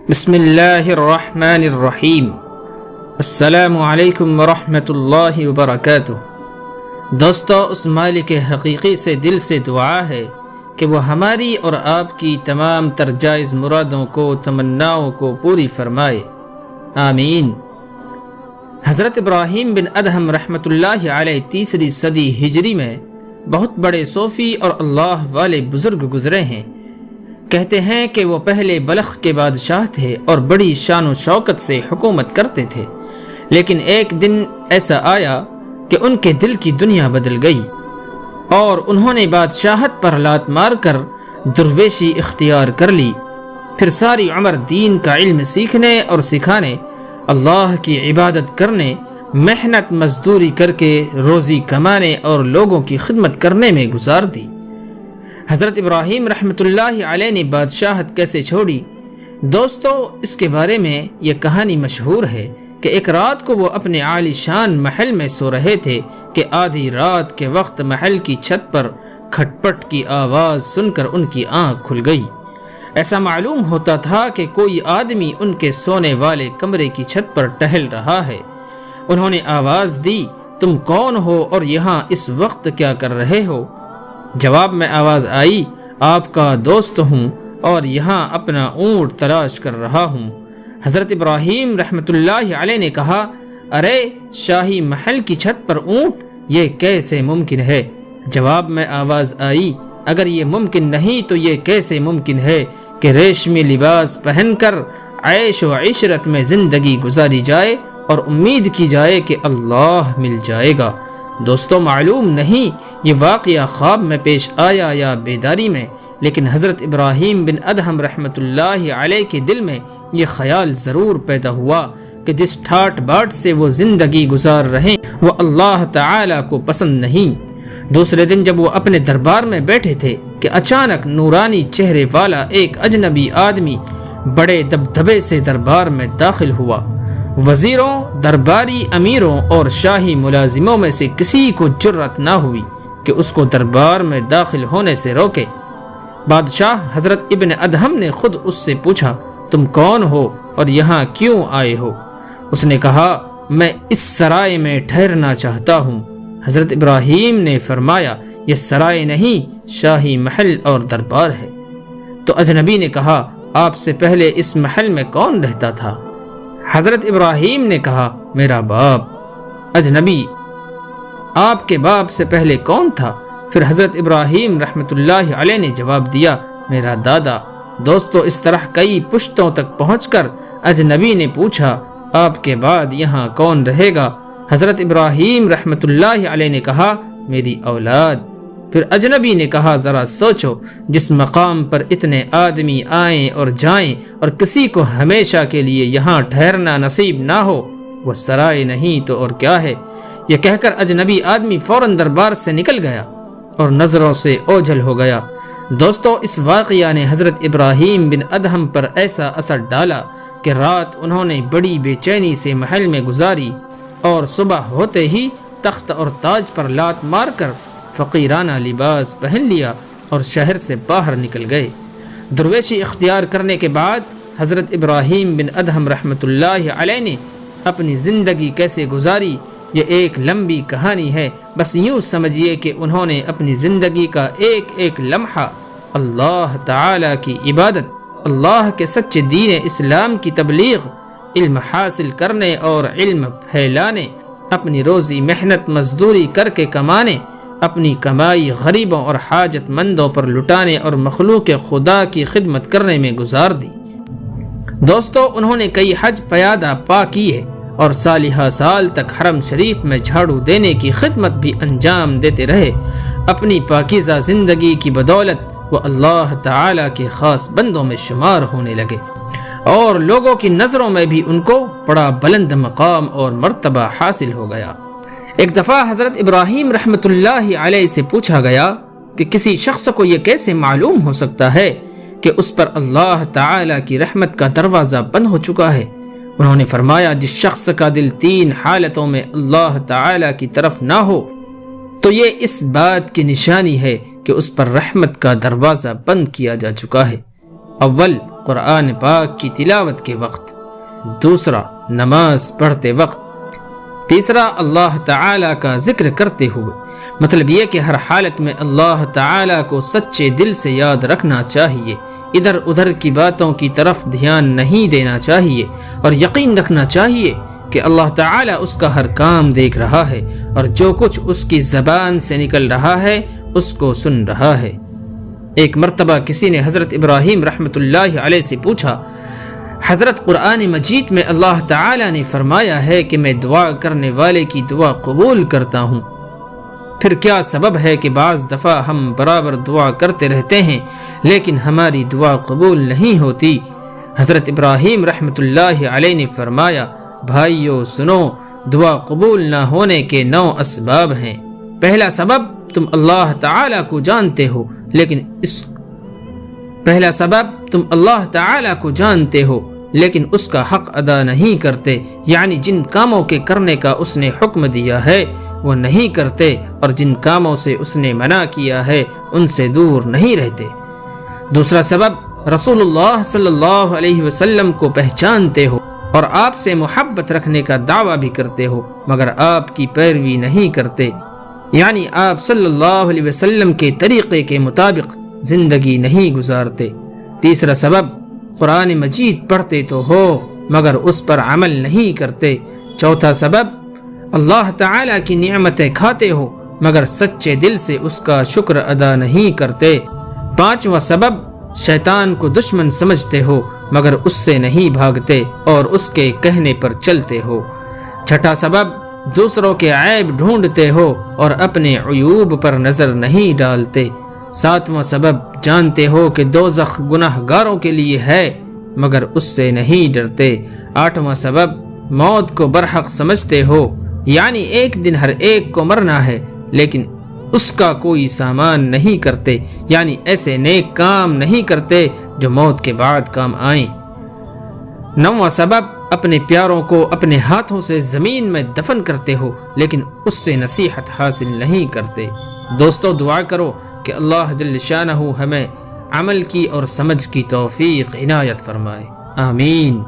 بسم اللہ الرحمن الرحیم۔ السلام علیکم ورحمۃ اللہ وبرکاتہ۔ دوستو، اس مالک حقیقی سے دل سے دعا ہے کہ وہ ہماری اور آپ کی تمام تر جائز مرادوں کو، تمناؤں کو پوری فرمائے، آمین۔ حضرت ابراہیم بن ادہم رحمۃ اللہ علیہ تیسری صدی ہجری میں بہت بڑے صوفی اور اللہ والے بزرگ گزرے ہیں۔ کہتے ہیں کہ وہ پہلے بلخ کے بادشاہ تھے اور بڑی شان و شوکت سے حکومت کرتے تھے، لیکن ایک دن ایسا آیا کہ ان کے دل کی دنیا بدل گئی اور انہوں نے بادشاہت پر لات مار کر درویشی اختیار کر لی۔ پھر ساری عمر دین کا علم سیکھنے اور سکھانے، اللہ کی عبادت کرنے، محنت مزدوری کر کے روزی کمانے اور لوگوں کی خدمت کرنے میں گزار دی۔ حضرت ابراہیم رحمۃ اللہ علیہ نے بادشاہت کیسے چھوڑی؟ دوستو، اس کے بارے میں یہ کہانی مشہور ہے کہ ایک رات کو وہ اپنے عالی شان محل میں سو رہے تھے کہ آدھی رات کے وقت محل کی چھت پر کھٹ پٹ کی آواز سن کر ان کی آنکھ کھل گئی۔ ایسا معلوم ہوتا تھا کہ کوئی آدمی ان کے سونے والے کمرے کی چھت پر ٹہل رہا ہے۔ انہوں نے آواز دی، تم کون ہو اور یہاں اس وقت کیا کر رہے ہو؟ جواب میں آواز آئی، آپ کا دوست ہوں اور یہاں اپنا اونٹ تلاش کر رہا ہوں۔ حضرت ابراہیم رحمۃ اللہ علیہ نے کہا، ارے شاہی محل کی چھت پر اونٹ، یہ کیسے ممکن ہے؟ جواب میں آواز آئی، اگر یہ ممکن نہیں تو یہ کیسے ممکن ہے کہ ریشمی لباس پہن کر عیش و عشرت میں زندگی گزاری جائے اور امید کی جائے کہ اللہ مل جائے گا۔ دوستو، معلوم نہیں یہ واقعہ خواب میں پیش آیا یا بیداری میں، لیکن حضرت ابراہیم بن ادہم رحمۃ اللہ علیہ کے دل میں یہ خیال ضرور پیدا ہوا کہ جس ٹھاٹ باٹ سے وہ زندگی گزار رہے وہ اللہ تعالی کو پسند نہیں۔ دوسرے دن جب وہ اپنے دربار میں بیٹھے تھے کہ اچانک نورانی چہرے والا ایک اجنبی آدمی بڑے دبدبے سے دربار میں داخل ہوا۔ وزیروں، درباری امیروں اور شاہی ملازموں میں سے کسی کو جرأت نہ ہوئی کہ اس کو دربار میں داخل ہونے سے روکے۔ بادشاہ حضرت ابن ادہم نے خود اس سے پوچھا، تم کون ہو اور یہاں کیوں آئے ہو؟ اس نے کہا، میں اس سرائے میں ٹھہرنا چاہتا ہوں۔ حضرت ابراہیم نے فرمایا، یہ سرائے نہیں، شاہی محل اور دربار ہے۔ تو اجنبی نے کہا، آپ سے پہلے اس محل میں کون رہتا تھا؟ حضرت ابراہیم نے کہا، میرا باپ۔ اجنبی، آپ کے باپ سے پہلے کون تھا؟ پھر حضرت ابراہیم رحمۃ اللہ علیہ نے جواب دیا، میرا دادا۔ دوستو، اس طرح کئی پشتوں تک پہنچ کر اجنبی نے پوچھا، آپ کے بعد یہاں کون رہے گا؟ حضرت ابراہیم رحمۃ اللہ علیہ نے کہا، میری اولاد۔ پھر اجنبی نے کہا، ذرا سوچو، جس مقام پر اتنے آدمی آئیں اور جائیں اور کسی کو ہمیشہ کے لیے یہاں ٹھہرنا نصیب نہ ہو، وہ سرائے نہیں تو اور کیا ہے؟ یہ کہہ کر اجنبی آدمی فوراً دربار سے نکل گیا اور نظروں سے اوجھل ہو گیا۔ دوستو، اس واقعہ نے حضرت ابراہیم بن ادہم پر ایسا اثر ڈالا کہ رات انہوں نے بڑی بے چینی سے محل میں گزاری اور صبح ہوتے ہی تخت اور تاج پر لات مار کر فقیرانہ لباس پہن لیا اور شہر سے باہر نکل گئے۔ درویشی اختیار کرنے کے بعد حضرت ابراہیم بن ادہم رحمۃ اللہ علیہ نے اپنی زندگی کیسے گزاری، یہ ایک لمبی کہانی ہے۔ بس یوں سمجھیے کہ انہوں نے اپنی زندگی کا ایک ایک لمحہ اللہ تعالی کی عبادت، اللہ کے سچے دین اسلام کی تبلیغ، علم حاصل کرنے اور علم پھیلانے، اپنی روزی محنت مزدوری کر کے کمانے، اپنی کمائی غریبوں اور حاجت مندوں پر لٹانے اور مخلوق خدا کی خدمت کرنے میں گزار دی۔ دوستو، انہوں نے کئی حج پیادہ پا کیے اور سالہ سال تک حرم شریف میں جھاڑو دینے کی خدمت بھی انجام دیتے رہے۔ اپنی پاکیزہ زندگی کی بدولت وہ اللہ تعالی کے خاص بندوں میں شمار ہونے لگے اور لوگوں کی نظروں میں بھی ان کو بڑا بلند مقام اور مرتبہ حاصل ہو گیا۔ ایک دفعہ حضرت ابراہیم رحمۃ اللہ علیہ سے پوچھا گیا کہ کسی شخص کو یہ کیسے معلوم ہو سکتا ہے کہ اس پر اللہ تعالی کی رحمت کا دروازہ بند ہو چکا ہے؟ انہوں نے فرمایا، جس شخص کا دل 3 حالتوں میں اللہ تعالی کی طرف نہ ہو تو یہ اس بات کی نشانی ہے کہ اس پر رحمت کا دروازہ بند کیا جا چکا ہے۔ اول، قرآن پاک کی تلاوت کے وقت، دوسرا نماز پڑھتے وقت، تیسرا اللہ تعالیٰ کا ذکر کرتے ہوئے۔ مطلب یہ کہ ہر حالت میں اللہ تعالیٰ کو سچے دل سے یاد رکھنا چاہیے، ادھر ادھر کی باتوں کی طرف دھیان نہیں دینا چاہیے، اور یقین رکھنا چاہیے کہ اللہ تعالیٰ اس کا ہر کام دیکھ رہا ہے، اور جو کچھ اس کی زبان سے نکل رہا ہے اس کو سن رہا ہے۔ ایک مرتبہ کسی نے حضرت ابراہیم رحمۃ اللہ علیہ سے پوچھا، حضرت قرآن مجید میں اللہ تعالیٰ نے فرمایا ہے کہ میں دعا کرنے والے کی دعا قبول کرتا ہوں، پھر کیا سبب ہے کہ بعض دفعہ ہم برابر دعا کرتے رہتے ہیں لیکن ہماری دعا قبول نہیں ہوتی؟ حضرت ابراہیم رحمۃ اللہ علیہ نے فرمایا، بھائیو سنو، دعا قبول نہ ہونے کے 9 اسباب ہیں۔ پہلا سبب، تم اللہ تعالیٰ کو جانتے ہو لیکن اس کا حق ادا نہیں کرتے، یعنی جن کاموں کے کرنے کا اس نے حکم دیا ہے وہ نہیں کرتے، اور جن کاموں سے اس نے منع کیا ہے ان سے دور نہیں رہتے۔ دوسرا سبب، رسول اللہ صلی اللہ علیہ وسلم کو پہچانتے ہو اور آپ سے محبت رکھنے کا دعویٰ بھی کرتے ہو مگر آپ کی پیروی نہیں کرتے، یعنی آپ صلی اللہ علیہ وسلم کے طریقے کے مطابق زندگی نہیں گزارتے۔ تیسرا سبب، قرآن مجید پڑھتے تو ہو مگر اس پر عمل نہیں کرتے۔ چوتھا سبب، اللہ تعالیٰ کی نعمتیں کھاتے ہو مگر سچے دل سے اس کا شکر ادا نہیں کرتے۔ پانچواں سبب، شیطان کو دشمن سمجھتے ہو مگر اس سے نہیں بھاگتے اور اس کے کہنے پر چلتے ہو۔ چھٹا سبب، دوسروں کے عیب ڈھونڈتے ہو اور اپنے عیوب پر نظر نہیں ڈالتے۔ ساتواں سبب، جانتے ہو کہ دوزخ گناہ گاروں کے لیے ہے مگر اس سے نہیں ڈرتے۔ آٹھواں سبب، موت کو برحق سمجھتے ہو، یعنی ایک دن ہر ایک کو مرنا ہے لیکن اس کا کوئی سامان نہیں کرتے، یعنی ایسے نیک کام نہیں کرتے جو موت کے بعد کام آئیں۔ نواں سبب، اپنے پیاروں کو اپنے ہاتھوں سے زمین میں دفن کرتے ہو لیکن اس سے نصیحت حاصل نہیں کرتے۔ دوستو، دعا کرو کہ اللہ جل شانہ ہمیں عمل کی اور سمجھ کی توفیق عنایت فرمائے، آمین۔